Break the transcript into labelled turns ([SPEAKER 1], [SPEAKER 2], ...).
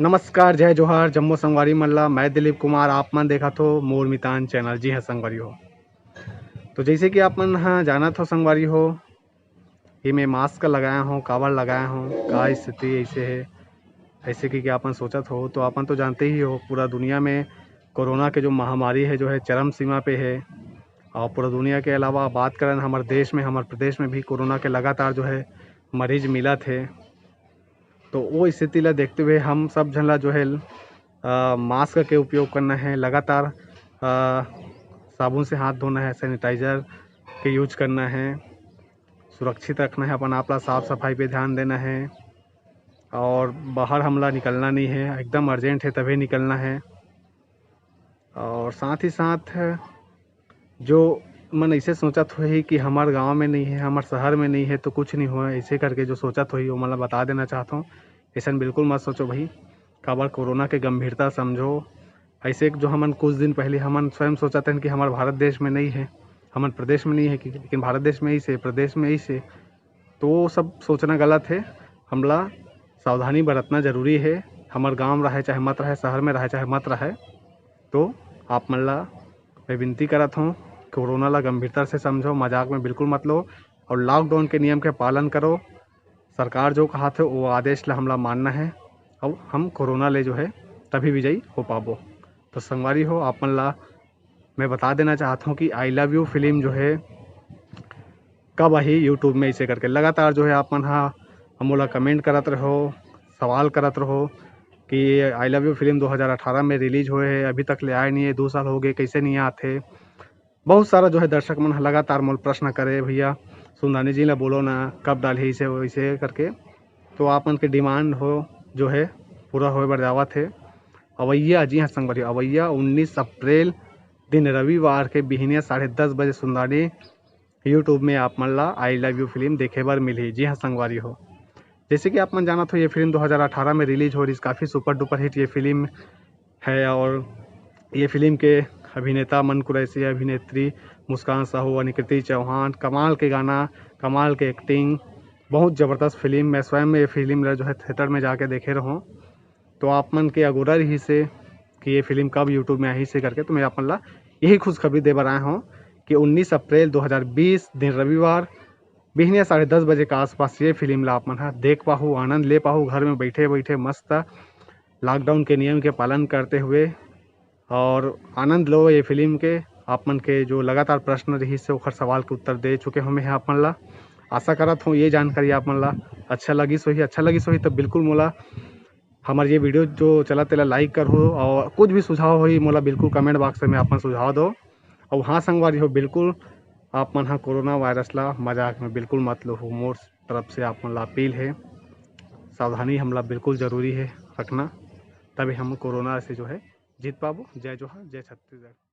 [SPEAKER 1] नमस्कार, जय जोहार, जम्मो संगवारी मन ला। मैं दिलीप कुमार, आप मन देखत हो मोर मितान चैनल। जी हाँ संगवारी हो, तो जैसे कि आप मन हाँ जानत हो संगवारी हो, ये मैं मास्क लगाया हूँ, कावर लगाया हूँ, का स्थिति ऐसे है। ऐसे कि आपन सोचत हो तो आपन तो जानते ही हो, पूरा दुनिया में कोरोना के जो महामारी है जो है चरम सीमा पे है। और पूरा दुनिया के अलावा बात करें हमारे देश में, हमारे प्रदेश में भी कोरोना के लगातार जो है मरीज मिला थे। तो वो स्थिति ला देखते हुए हम सब झन ला जो है मास्क के उपयोग करना है, लगातार साबुन से हाथ धोना है, सैनिटाइज़र के यूज करना है, सुरक्षित रखना है, अपन आप ला साफ सफाई पे ध्यान देना है। और बाहर हमला निकलना नहीं है, एकदम अर्जेंट है तभी निकलना है। और साथ ही साथ जो मन ऐसे सोचत हो कि हमारे गांव में नहीं है, हमारे शहर में नहीं है तो कुछ नहीं हुआ, ऐसे करके जो सोचत हो वो मतलब बता देना चाहता हूँ। ऐसा बिल्कुल मत सोचो भाई, काबर कोरोना के गंभीरता समझो। ऐसे जो हमन कुछ दिन पहले हमन स्वयं सोचते हैं कि हमारे भारत देश में नहीं है, हमारे प्रदेश में नहीं है, कि लेकिन भारत देश में ही से, प्रदेश में ही से, तो वो सब सोचना गलत है। हमला सावधानी बरतना ज़रूरी है। हमारे गांव रहे चाहे मत रहे, शहर में रहे चाहे मत रहे, तो आप मन ला मैं विनती करत हूँ, कोरोना ला गंभीरता से समझो, मजाक में बिल्कुल मत लो। और लॉकडाउन के नियम के पालन करो। सरकार जो कहा थे वो आदेश ला हमला मानना है, और हम कोरोना ले जो है तभी विजयी हो पाबो। तो संगवारी हो, आप मन ला मैं बता देना चाहता हूँ कि आई लव यू फिल्म जो है कब आई यूट्यूब में, इसे करके लगातार जो है आप मन हाँ हमला कमेंट करत रहो, सवाल करत रहो कि आई लव यू फिल्म 2018 में रिलीज हुए है, अभी तक ले आए नहीं है, 2 साल हो गए, कैसे नहीं आते। बहुत सारा जो है दर्शक मन लगातार मोल प्रश्न करे, भैया सुंदानी जी ला बोलो ना कब डाली इसे वैसे करके। तो आप मन के डिमांड हो जो है पूरा होए बर जावत है। अवैया, जी हाँ संगवारी, अवैया 19 अप्रैल दिन रविवार के बिहनिया 10:30 बजे सुंदानी यूट्यूब में आप मन ला आई लव यू फिल्म देखे बर मिली। जी हाँ संगवारी हो, जैसे कि आप मन जाना हो ये फिल्म 2018 में रिलीज हो रही, काफ़ी सुपर डुपर हिट ये फिल्म है। और ये फिल्म के अभिनेता मन कुरैशी, अभिनेत्री मुस्कान साहू, अनिकृति चौहान, कमाल के गाना, कमाल के एक्टिंग, बहुत ज़बरदस्त फिल्म। मैं स्वयं ये फिल्म जो है थिएटर में जाके देखे रहूँ। तो आप मन के अगुरा रही से कि ये फिल्म कब यूट्यूब में आई से करके, तो मैं आप मन ला यही खुशखबरी दे बर आया हूँ कि 19 अप्रैल 2020 दिन रविवार बिहनिया 10:30 बजे के आसपास ये फिल्म ला आप मन हाँ देख पाहू, आनंद ले पाहू, घर में बैठे बैठे मस्त लॉकडाउन के नियम के पालन करते हुए, और आनंद लो ये फिल्म के। आप मन के जो लगातार प्रश्न रही से ओखर सवाल के उत्तर दे चुके हमें आप मन ला। आशा करत हूँ ये जानकारी आप मन ला अच्छा लगी सोही तो बिल्कुल मोला हमारे ये वीडियो जो चला तेला लाइक करो, और कुछ भी सुझाव हो मोला बिल्कुल कमेंट बॉक्स में आप मन सुझाव दो। और हाँ संगवारी हो, बिल्कुल आप मन हाँ कोरोना वायरस ला मजाक में बिल्कुल मत लो। मोर तरफ से आप मन ला अपील है, सावधानी हमला बिल्कुल ज़रूरी है रखना, तभी हम कोरोना से जो है जीत पाबो। जय जोहार, जय छत्तीसगढ़।